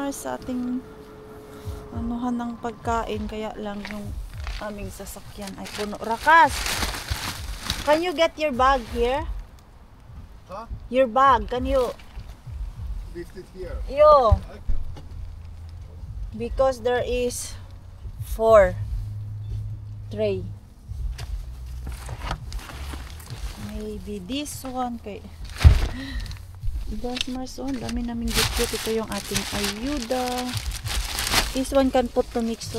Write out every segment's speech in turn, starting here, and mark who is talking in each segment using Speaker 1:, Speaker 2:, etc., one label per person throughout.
Speaker 1: Mars sa ating anuhan ng pagkain, kaya lang yung aming sasakyan ay puno. Rakas, can you get your bag here?
Speaker 2: Huh?
Speaker 1: Your bag, can you?
Speaker 2: Lift it here.
Speaker 1: Yo, because there is 4 tray. Maybe this one kay That's Mars, oh, dami naming git-git. Ito yung ating ayuda. This one can put to mix to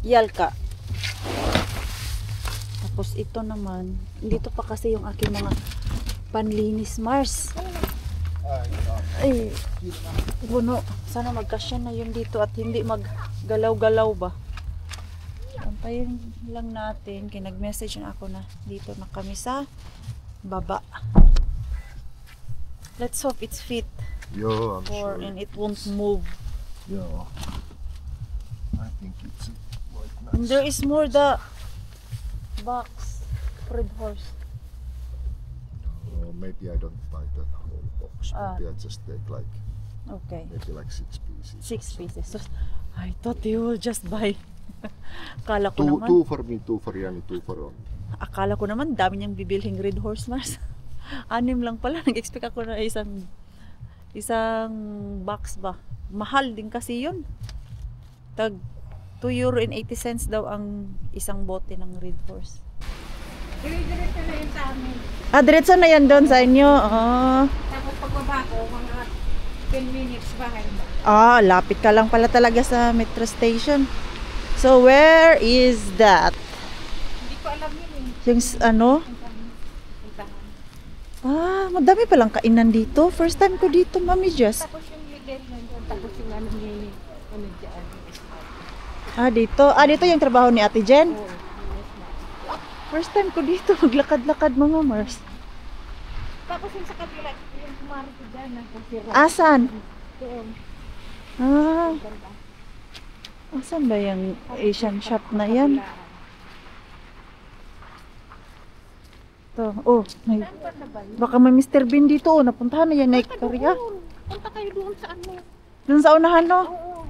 Speaker 1: yalka. Tapos ito naman, dito pa kasi yung aking mga panlinis, Mars. Ay, puno. Sana magkasya na yun dito at hindi maggalaw-galaw ba. Antayin lang natin. Kaya nag-message na ako na dito na kami sa baba. Let's hope it's fit.
Speaker 2: Yo, I'm sure.
Speaker 1: And it won't move.
Speaker 2: Yo, I think it's quite nice.
Speaker 1: And there is more the box Red Horse.
Speaker 2: Maybe I don't buy the whole box. Maybe I just take like maybe like 6 pieces.
Speaker 1: 6 pieces. So, I thought you will just buy. Akala ko naman.
Speaker 2: Two for me, 2 for Yanni, 2 for On.
Speaker 1: Akala ko naman dami niyang bibilhing Red Horse, Mars. 6 lang pala. Nag-expect ako na isang box ba. Mahal din kasi yun. Tag €2.80 daw ang isang bote ng Red Horse.
Speaker 3: Diretso na yun sa amin.
Speaker 1: Diretso na yan doon sa inyo.
Speaker 3: Tapos pagbaba ko, mga 10 minutes bahay mo.
Speaker 1: Lapit ka lang pala talaga sa metro station. So, where is that?
Speaker 3: Hindi ko alam yun eh.
Speaker 1: Yung ano?
Speaker 3: Puntahan.
Speaker 1: Madami palang kainan dito. First time ko dito, Mami Jess.
Speaker 3: Tapos yung leader nandun, tapos yung ano ni dyan.
Speaker 1: Dito. Dito yung trabaho ni Ate Jen.
Speaker 3: Oo.
Speaker 1: First time ko dito. Maglakad-lakad mga Mars.
Speaker 3: Tapos yung sa kabila, yung kumari ko dyan.
Speaker 1: Asan?
Speaker 3: Doon.
Speaker 1: Asan ba yung Asian shop na yan? Ito. Baka may Mr. Bean dito. Napuntahan na yan na Korea.
Speaker 3: Punta kayo doon sa ano.
Speaker 1: Doon sa unahan, no?
Speaker 3: Oo.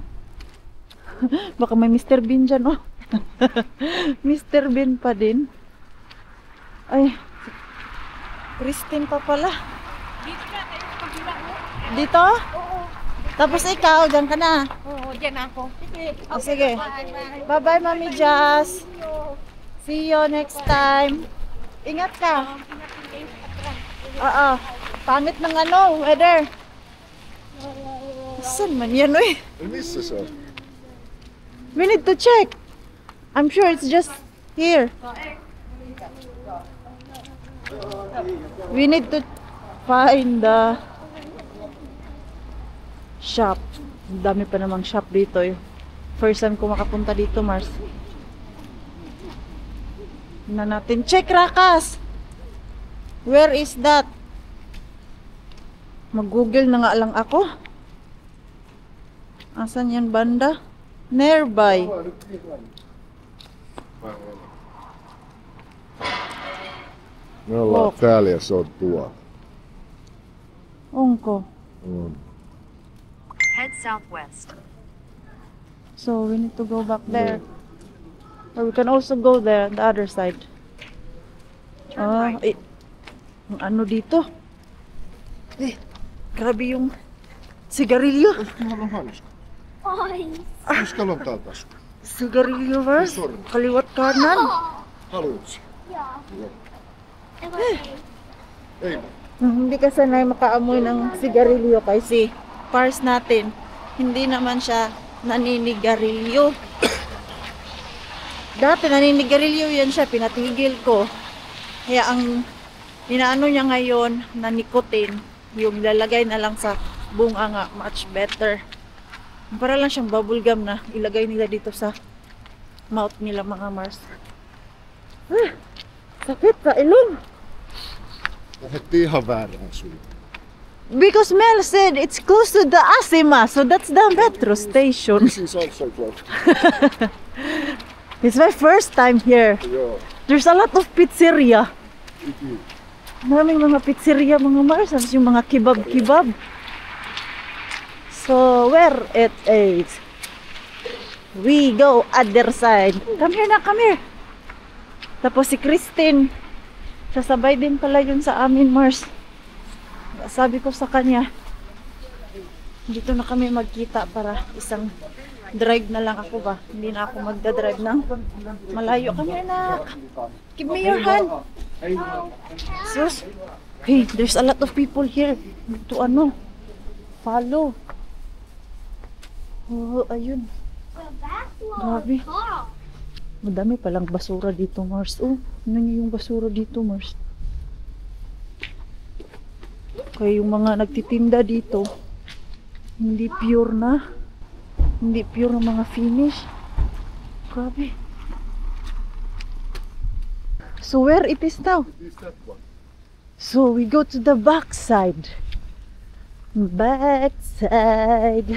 Speaker 1: Baka may Mr. Bean dyan, oh. Mr. Bean pa din. Ay. Christine pa pala.
Speaker 3: Dito na kayo sa kabila mo.
Speaker 1: Dito?
Speaker 3: Oo.
Speaker 1: Tapos ikaw, dyan ka na.
Speaker 3: Oo, dyan ako.
Speaker 1: Sige. Bye-bye, Mami Jazz. See you next time. Ingat ka. Pangit ng weather. Saan man yan, uy? We need to check. I'm sure it's just here. We need to find the shop. Dami pa namang shop dito eh. First time ko makapunta dito, Mars. Na natin check, Rakas. Where is that? Mag-google na nga lang ako. Asan yan banda? Nearby.
Speaker 2: Me ollaan täällä ja se on tuolla.
Speaker 1: Onko?
Speaker 4: Head southwest.
Speaker 1: So we need to go back there. Or we can also go there, the other side. Ang ano dito? Grabe yung sigarilyo.
Speaker 2: Uskallan täältä.
Speaker 1: Sigarilyo, Mars. Kaliwat kanan.
Speaker 2: Haluatko? Ei.
Speaker 1: Hindi ka sanay makaamoy ng sigarilyo kasi pars natin, hindi naman siya naninigarilyo. Dati naninigarilyo yan siya, pinatigil ko. Kaya ang inaano niya ngayon na nicotine, yung lalagay na lang sa bunga nga, much better. Para lang siyang bubble gum na ilagay nila dito sa mouth nila, mga Mars. Sakit sa ilong.
Speaker 2: Lähdettiin ihan väärään suuntaan.
Speaker 1: Because Mel said it's close to the Asima, so that's the metro station.
Speaker 2: This is also close.
Speaker 1: It's my first time here.
Speaker 2: Joo.
Speaker 1: There's a lot of pizzeria. Maraming mga pizzeria, mga Mars. Tapos yung mga kebab-kebab. So, where it is? We go other side. Come here na, come here. Tapos si Christine, sasabay din pala yun sa amin, Mars. Sabi ko sa kanya, dito na kami magkita para isang drive na lang ako ba. Hindi na ako magdadrive ng malayo. Come here na. Give me your hand. Sus. Hey, there's a lot of people here. To ano? Follow. Oh, ayun. Grabe. Madami palang basura dito, Mars. Oh, ano niyo yung basura dito, Mars? Kaya yung mga nagtitinda dito, hindi pure na. Hindi pure na mga finish. Grabe. So where it is now? So we go to the back side. Back side.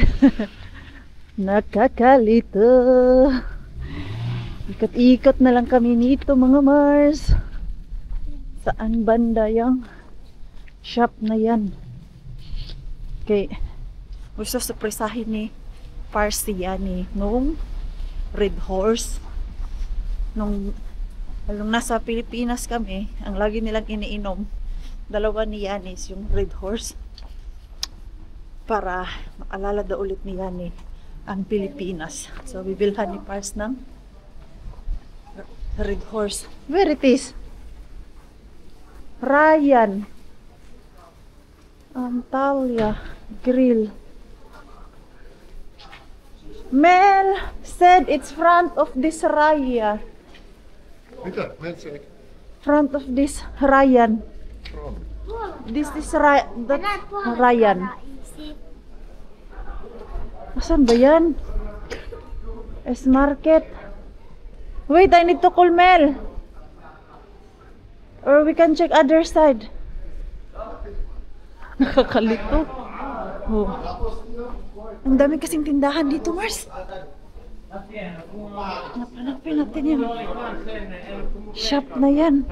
Speaker 1: Nakakalito. Ikot-ikot na lang kami nito, mga Mars. Saan banda yung shop na yan? Okay. Gusto surpresahin ni Parsi yan eh. Nung Red Horse. Nung nasa Pilipinas kami, ang lagi nilang iniinom, dalawa ni Yanis, yung Red Horse. Para maalala daw ulit ni Yanis ang Pilipinas. So, bibilhan ni Pars ng Red Horse. Where it is? Ryan. Antalya. Grill. Mel said it's front of this Raya. Front of this Ryan. This is Ryan. Asan ba yan? S-Market. Wait, I need to call Mel. Or we can check other side. Nakakalito. Oh. Ang dami kasing tindahan dito, Mars. Hanapin natin yung shop na yan.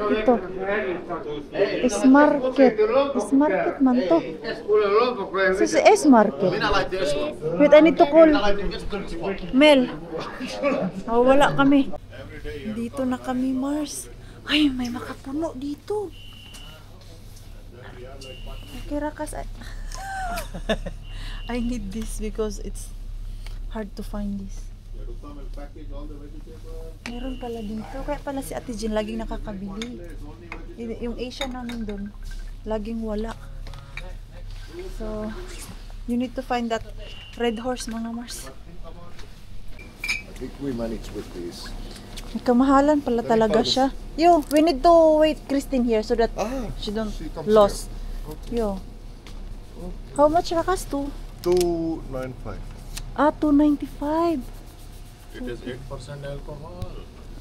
Speaker 1: Ito. S-Market. S-Market man to. So, si S-Market. Wait, I need to call Mel. Oh, wala kami. Dito na kami, Mars. Ay, may makapuno dito. Okay, Rakas. I need this because it's hard to find this. Meron pala dito. Kaya pala si Ate Jean laging nakakabili. Yung Asia namin doon, laging wala. So, you need to find that Red Horse, mga Mars.
Speaker 2: I think we manage with this.
Speaker 1: Kamahalan pala talaga siya. Yo, we need to wait Christine here so that she don't lost. Yo. How much Rakas to?
Speaker 2: 295.
Speaker 1: Ah, 295.
Speaker 4: It is 8% alcohol.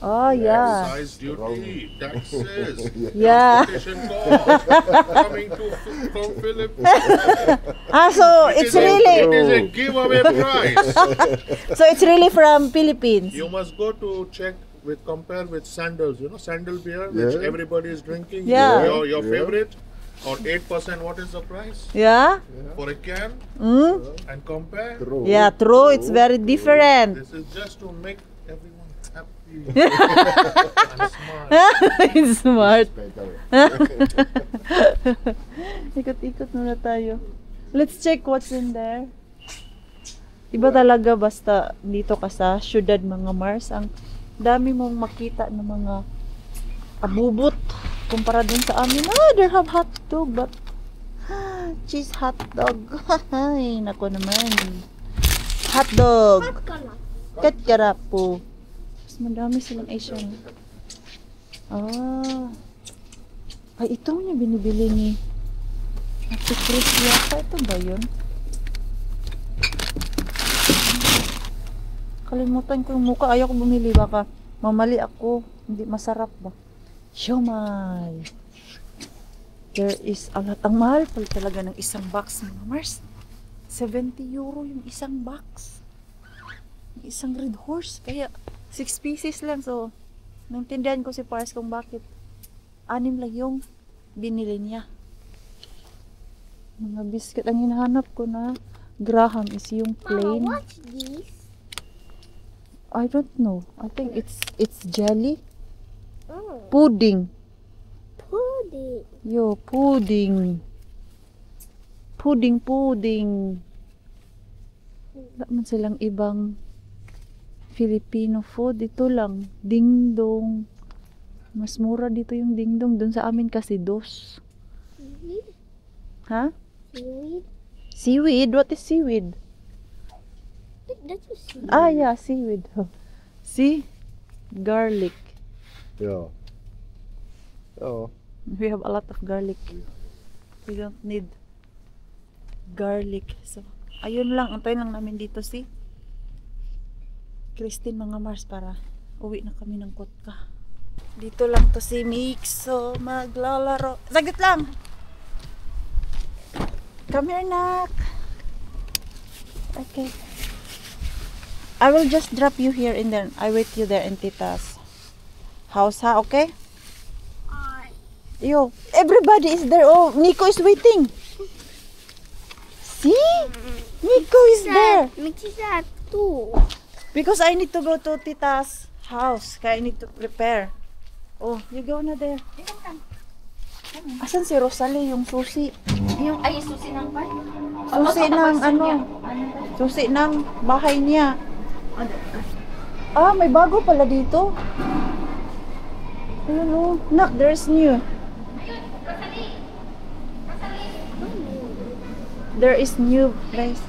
Speaker 1: Oh, yeah.
Speaker 4: Excise duty, taxes,
Speaker 1: Yeah.
Speaker 4: transportation cost, coming from Philippines.
Speaker 1: Ah, so it's
Speaker 4: It
Speaker 1: really,
Speaker 4: is a giveaway price.
Speaker 1: so it's really from Philippines.
Speaker 4: You must go to check compare with Sandals. You know Sandal beer, which
Speaker 2: Yeah.
Speaker 4: everybody is drinking.
Speaker 1: Yeah.
Speaker 4: Your
Speaker 2: Yeah.
Speaker 4: favorite. Or 8%. What is the price
Speaker 1: Yeah?
Speaker 4: for a can?
Speaker 1: Mm?
Speaker 4: And compare.
Speaker 2: True.
Speaker 1: Yeah, true. It's very different.
Speaker 4: This is just to make everyone happy and smart.
Speaker 1: It's smart.
Speaker 2: Better.
Speaker 1: Ikot-ikot muna tayo. Let's check what's in there. Iba talaga basta dito ka sa syudad, mga Mars. Ang dami mong makita ng mga abubot kumpara dun sa amin. They have hot dog, but cheese hot dog. Ay, nako naman. Hot dog. Katkarapo. Mas madami silang Asian. Ah. Ay, ito yung binibili ni Ate Chris yata. Ito ba yun? Kalimutan ko yung mukha. Ayaw ko bumili. Baka mamali ako. Hindi masarap ba? Siomai. There is a lot. Ang mahal pala talaga ng isang box, mga Mars. 70 euro yung isang box. Yung isang Red Horse. Kaya 6 pieces lang. So, naintindihan ko si Pars kung bakit 6 lang yung binili niya. Mga biscuit. Ang hinahanap ko na Graham is yung plain.
Speaker 5: What's this?
Speaker 1: I don't know. I think it's jelly.
Speaker 5: Oh,
Speaker 1: Pudding.
Speaker 5: pudding.
Speaker 1: Yo, pudding. Pudding. Wala man silang ibang Filipino food. Ito lang. Dingdong. Mas mura dito yung dingdong. Doon sa amin kasi dos.
Speaker 5: Seaweed?
Speaker 1: Ha?
Speaker 5: Seaweed?
Speaker 1: Seaweed? What is seaweed?
Speaker 5: That's a seaweed.
Speaker 1: Ah, yeah, seaweed. See? Garlic.
Speaker 2: Yeah. Oh.
Speaker 1: We have a lot of garlic. We don't need garlic. So, ayun lang. Antayin lang namin dito si Christine, mga Mars, para uwi na kami ng Kotka. Dito lang to si Mixo maglalaro. Saglit lang! Come here, Nak. Okay. I will just drop you here and then I wait you there in Tita's house, ha? Okay? Yo, everybody is there. Oh, Nico is waiting. See? Nico is there.
Speaker 5: Mixi sa too.
Speaker 1: Because I need to go to Tita's house. Kaya I need to prepare. Oh, you go na there. Asan si Rosalie, yung susi?
Speaker 3: Yung ay susi ng pan.
Speaker 1: Susi ng ano? Susi ng bahay niya. Ah, may bago pala dito. Ayun oh. Nak, there's new. There is new place.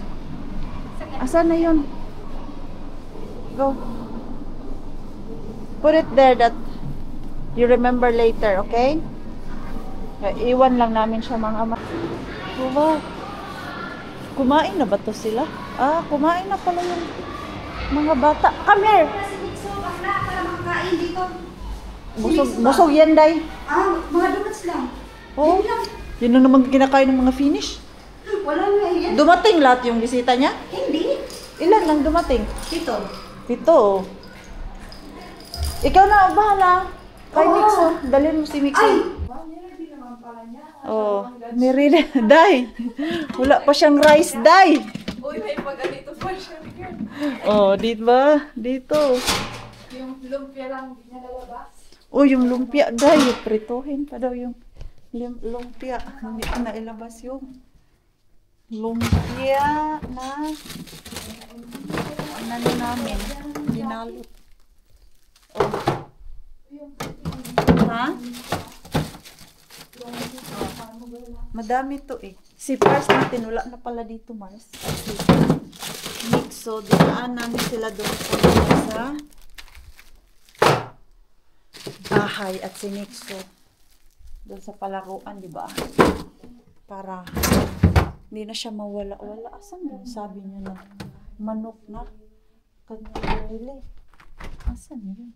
Speaker 1: Asan na yun? Go. Put it there that you remember later, okay? Iwan lang namin siya, mga ama. Oh, wow. Kumain na ba to sila? Ah, kumain na pala yung mga bata. Come here! Busog yan, Day.
Speaker 3: Mga donuts lang.
Speaker 1: Oh, yun na naman kinakain ng mga finish.
Speaker 3: Wala na yan.
Speaker 1: Dumating lahat yung bisita niya?
Speaker 3: Hindi.
Speaker 1: Ilan lang dumating?
Speaker 3: Dito.
Speaker 1: 7. Ikaw na ang bahala. Kay Mixo. Dalhin mo si Mixo. Oh, nirida. Day. Wala pa siyang rice, Day.
Speaker 3: Uy, may pag-anito pa siya.
Speaker 1: Oh, dito ba? Dito.
Speaker 3: Yung lumpia lang hindi niya lalabas.
Speaker 1: Oh, yung lumpia, Day. Prituhin pa daw yung lumpia. Hindi ko na ilabas yung lumpia na ano namin. Dinalot. Oh. Ha? Madami to eh. Si Mars natin, wala na pala dito, Mars. Kasi Mixo, dinaan namin sila doon sa bahay at si Mixo doon sa palaruan, di ba? Para hindi na siya mawala-wala. Asan yun? Sabi niya na manok na kanya binili. Asan yun?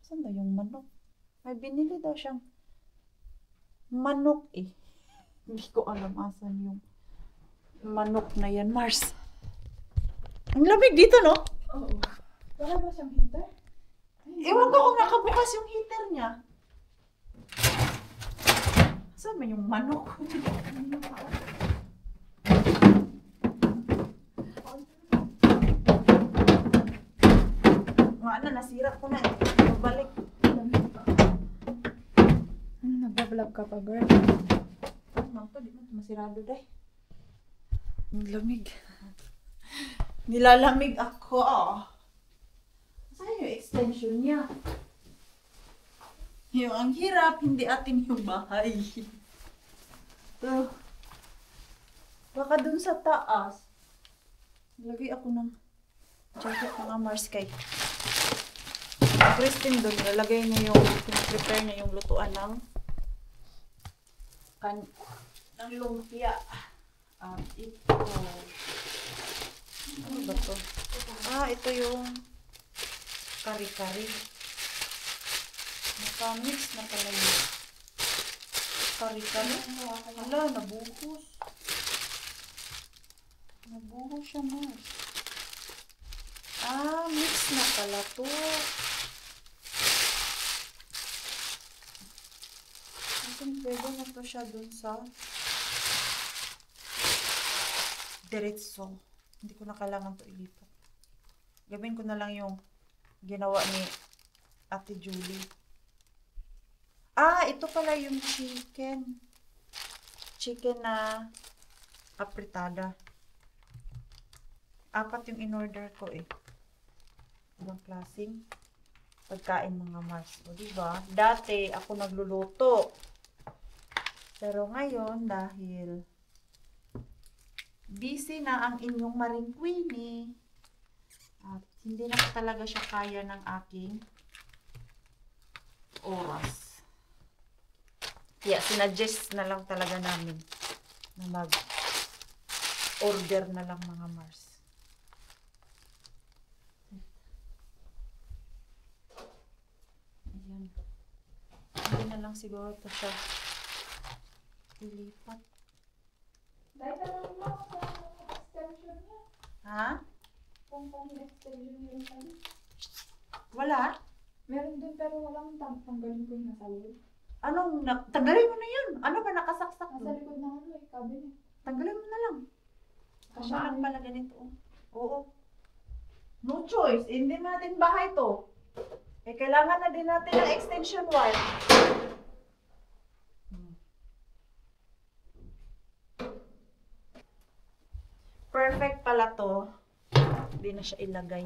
Speaker 1: Asan daw yung manok? May binili daw siyang manok eh. Hindi ko alam asan yung manok na yan, Mars. Ang lamig dito, no?
Speaker 3: Oo. Wala ba siyang heater?
Speaker 1: Ewan ko kung nakabukas yung heater niya. Saan ba yung manok? Ano, nasira ko na. Balik.
Speaker 3: Ano, nagbablog ka pa, girl?
Speaker 1: Ano to? Di mo masirado dahi. Ang lamig. Nilalamig ako. Saan yung extension niya? Yung ang hirap, hindi atin yung bahay. So, baka dun sa taas. Lagay ako ng jacket ng Mars kay Christine doon. Nalagay niya yung, prepare niya yung lutuan ng lumpia. Ito. Ano ba to? Ah, ito yung kari-kari. Nakamix na pala yun. Kari-kari. Wala, nabuhos. Nabuhos siya, Mars. Ah, mix na pala to. I think pwede na to siya dun sa diretso. Hindi ko na kailangan to ilipat. Gawin ko na lang yung ginawa ni Ate Julie. Ito pala yung chicken. Chicken na apritada. 4 yung in-order ko eh. Ibang klaseng pagkain mga Mars. O diba? Dati ako nagluluto. Pero ngayon dahil busy na ang inyong Maring Queenie at hindi na talaga siya kaya ng aking oras. Kaya sinuggest na lang talaga namin na mag-order na lang mga Mars. Ayan. Hindi na lang siguro ito siya ilipat.
Speaker 3: Dahil alam mo sa extension niya.
Speaker 1: Ha?
Speaker 3: Kung pang-extension niya yung sabi.
Speaker 1: Wala?
Speaker 3: Meron din pero walang tanggalin ko yung nasa likod.
Speaker 1: Tanggalin mo na yun. Ano ba nakasaksak
Speaker 3: Nasa
Speaker 1: doon?
Speaker 3: likod ng ano eh, cabinet.
Speaker 1: Tanggalin mo na lang.
Speaker 3: Kasi
Speaker 1: Saan pala ganito? Oo. No choice. Hindi natin bahay to. Kailangan na din natin ng extension wire. Perfect pala to. Hindi na siya ilagay.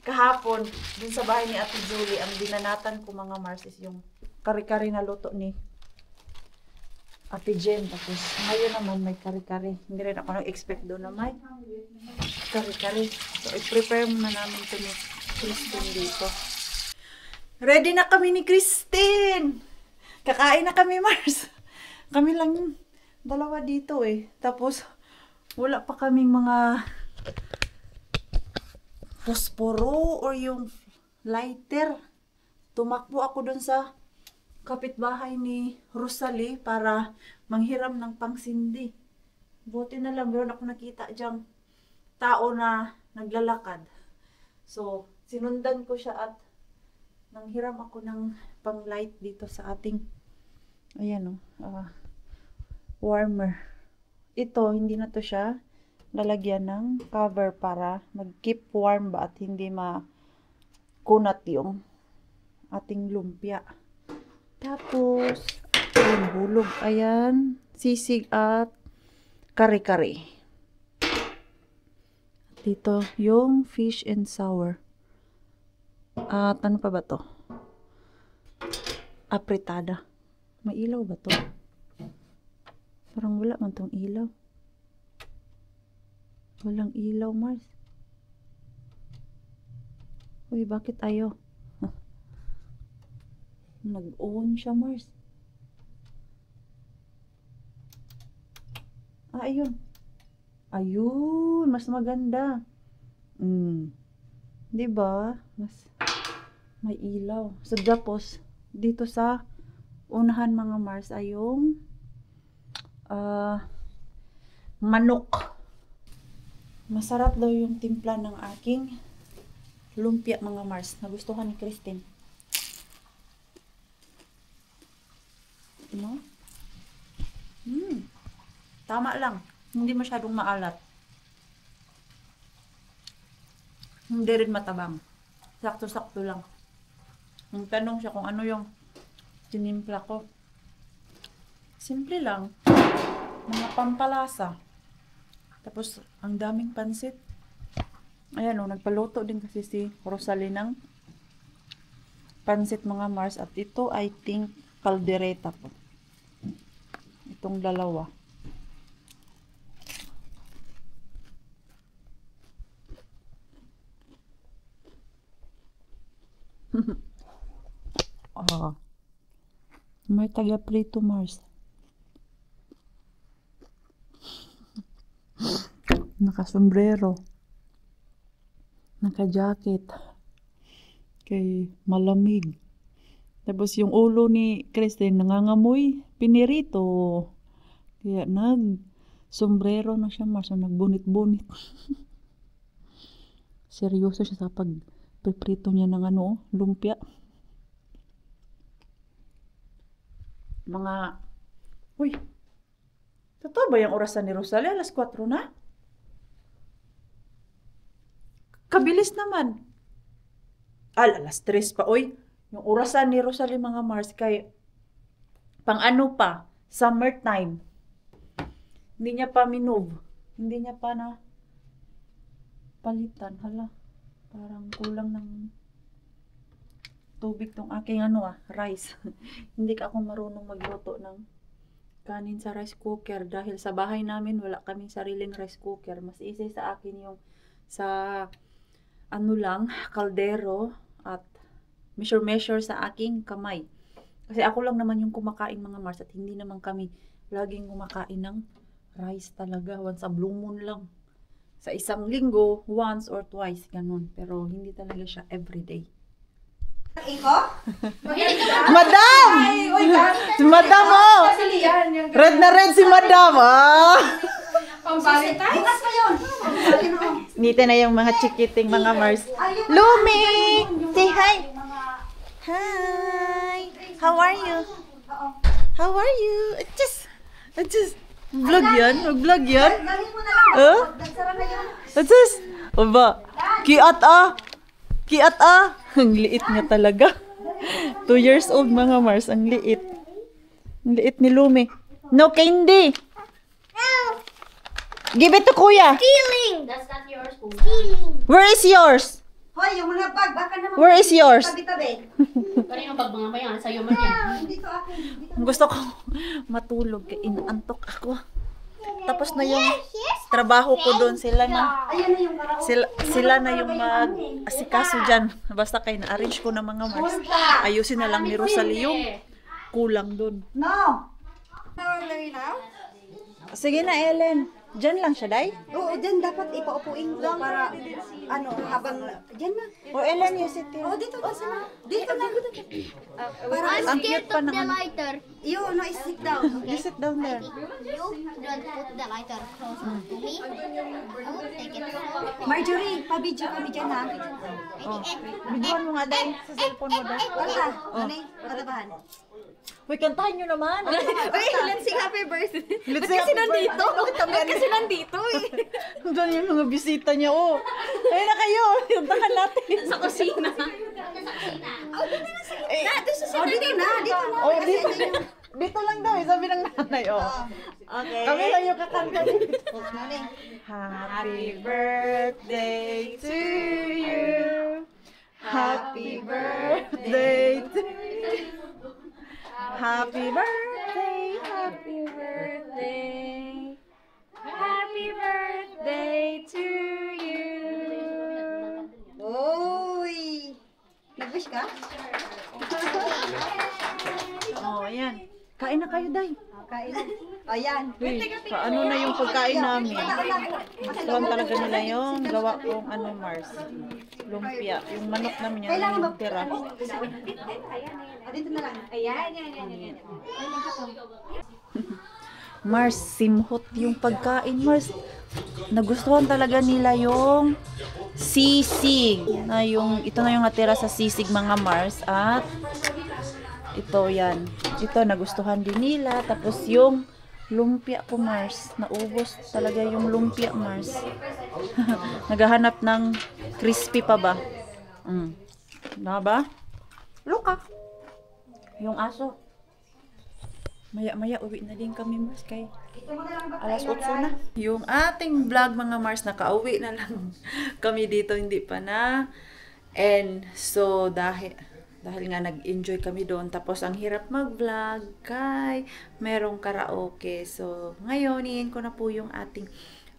Speaker 1: Kahapon, dun sa bahay ni Ate Julie, ang dinanatan ko mga Mars is yung kari-kari na luto ni Ate Jen. Tapos ngayon naman may kari-kari. Hindi rin ako nag-expect doon na may kari-kari. So i-prepare muna namin ito ni Christine dito. Ready na kami ni Christine! Kakain na kami, Mars. Kami lang yung dalawa dito eh. Tapos wala pa kaming mga posporo or yung lighter. Tumakbo ako dun sa kapitbahay ni Rosalie para manghiram ng pangsindi. Buti na lang, meron ako nakita dyang tao na naglalakad. So, sinundan ko siya at nanghiram ako ng pang-light dito sa ating ayan warmer. Ito, hindi na to siya lalagyan ng cover para mag-keep warm ba at hindi makunat yung ating lumpia. Tapos, yung hulog. Ayan, sisig at kare-kare. Dito, yung fish and sour. At ano pa ba to? Apritada. May ilaw ba to? Parang wala man tong ilaw. Walang ilaw, Mars. Uy, bakit ayaw? Nag-on siya, Mars. Ayun. Ayun, mas maganda. Diba? Mas may ilaw. So, tapos, dito sa unahan mga Mars ay yung manok. Masarap daw yung timpla ng aking lumpia mga Mars. Nagustuhan ni Christine. No? Tama lang. Hindi masyadong maalat. Hindi rin matabang. Sakto-sakto lang. Ang tanong siya kung ano yung tinimpla ko. Simple lang. Mga pampalasa. Tapos, ang daming pansit. Ayan o, nagpaluto din kasi si Rosalie ng pansit mga Mars. At ito, I think, kaldereta po. Itong dalawa. May taga-prito Mars. Naka-sombrero. Naka-jacket. Kay malamig. Tapos yung ulo ni Christine nangangamoy pinirito. Kaya nag-sombrero na siya Mars. So, nagbunit-bunit. Seryoso siya sa pag-prito niya ng lumpia. Uy, totoo ba yung orasan ni Rosalie? Alas 4 na? Kabilis naman. Alas 3 pa. Oy, yung orasan ni Rosalie mga Mars kay pang ano pa, summertime. Hindi niya pa minove. Hindi niya pa na palitan. Hala, parang kulang ng tubig tong aking rice. Hindi ka ako marunong magluto ng kanin sa rice cooker dahil sa bahay namin wala kaming sariling rice cooker. Mas easy sa akin yung sa kaldero at measure sa aking kamay. Kasi ako lang naman yung kumakain mga Mars at hindi naman kami laging kumakain ng rice talaga. Once a blue moon lang. Sa isang linggo, once or twice, ganun. Pero hindi talaga siya everyday. Madam! Si Madam, oh! Red na red si Madam, ah!
Speaker 3: Bukas pa yun.
Speaker 1: Nito na yung mga chikiting mga Mars. Lumi! Say hi! Hi! How are you? How are you? Just vlog yan? Mag-vlog yan? Just, aba, kiat ah! Kiat ah! Ang liit niya talaga. 2 years old mga Mars, ang liit. Ang liit ni Lumi. No candy! Give it to Kuya!
Speaker 5: Stealing! That's not yours. Stealing!
Speaker 1: Where is yours?
Speaker 3: Hoy, yung mga bag, baka naman.
Speaker 1: Where is yours?
Speaker 3: Tabi-tabi.
Speaker 6: Kanino pag mga mayan, sa'yo man yan.
Speaker 3: Dito akin. Dito.
Speaker 1: Gusto ko matulog, inaantok ako. Tapos na yung trabaho ko doon, sila na.
Speaker 3: Ayan na yung karaoke.
Speaker 1: Sila na yung mag-asikaso dyan. Basta kayo na-arrange ko ng mga Mars. Ayusin na lang ni Rosalie yung kulang doon.
Speaker 3: No.
Speaker 1: Sige na, Ellen. Dyan lang siya, Day?
Speaker 3: Oo, dyan dapat ipaupuin ko para habang dyan na.
Speaker 1: O, Ellen, you sit here.
Speaker 3: Oh, dito na. Dito na. Para
Speaker 1: Ang cute pa ng
Speaker 5: lighter.
Speaker 3: you no sit down.
Speaker 1: You sit down there.
Speaker 5: You don't put the lighter close to me. I will take it.
Speaker 3: Marjorie, pa-video kami dyan ha.
Speaker 1: Oh. Bidyoan mo nga, Day. Sa cellphone mo, Day.
Speaker 3: Wala. Ano katabahan?
Speaker 1: Uy, kantahan nyo naman.
Speaker 3: Uy, let's sing happy birthday.
Speaker 1: Let's kasi nandito.
Speaker 3: Ba't kasi nandito eh?
Speaker 1: Doon yung mga bisita niya, oh. Ayun na kayo. Puntahan natin.
Speaker 6: Sa kusina.
Speaker 3: Dito na.
Speaker 1: Oh, dito lang daw, sabi ng nanay, oh.
Speaker 3: Okay.
Speaker 1: Kami lang yung kakanta dito. Happy birthday to you. Happy birthday to you. Happy birthday, happy birthday. Happy birthday to you.
Speaker 3: Uy! Nag-wish ka?
Speaker 1: Oh, ayan. Kain na kayo, Day.
Speaker 3: Kain. Ayan.
Speaker 1: Uy, paano na yung pagkain namin? Gustuhan talaga nila yung gawa kong Mars. Lumpia. Yung manok namin yan, yung tira.
Speaker 3: Dito na lang. Ayan.
Speaker 1: Mars, simhot yung pagkain, Mars. Nagustuhan talaga nila yung sisig. Ito na yung natira sa sisig mga Mars. At ito yan. Ito nagustuhan din nila. Tapos yung lumpia ko Mars. Naubos talaga yung lumpia Mars. Naghahanap ng crispy pa ba? Na ba? Luka. Yung aso. Maya-maya uwi na din kami Mars kay alas 8 na. Yung ating vlog mga Mars, nakauwi na lang kami dito, hindi pa na. And so dahil nga nag-enjoy kami doon, tapos ang hirap mag-vlog kay merong karaoke. So ngayon iin ko na po yung ating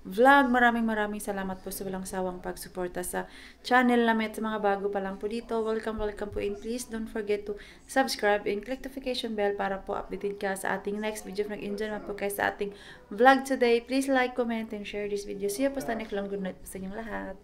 Speaker 1: vlog. Maraming salamat po sa walang sawang pagsuporta sa channel namin. At sa mga bago pa lang po dito, welcome po, and please don't forget to subscribe and click notification bell para po updated ka sa ating next video. Nag-enjoy naman po kayo sa ating vlog today. Please like, comment, and share this video. See you po sa next lang. Good night po sa inyong lahat.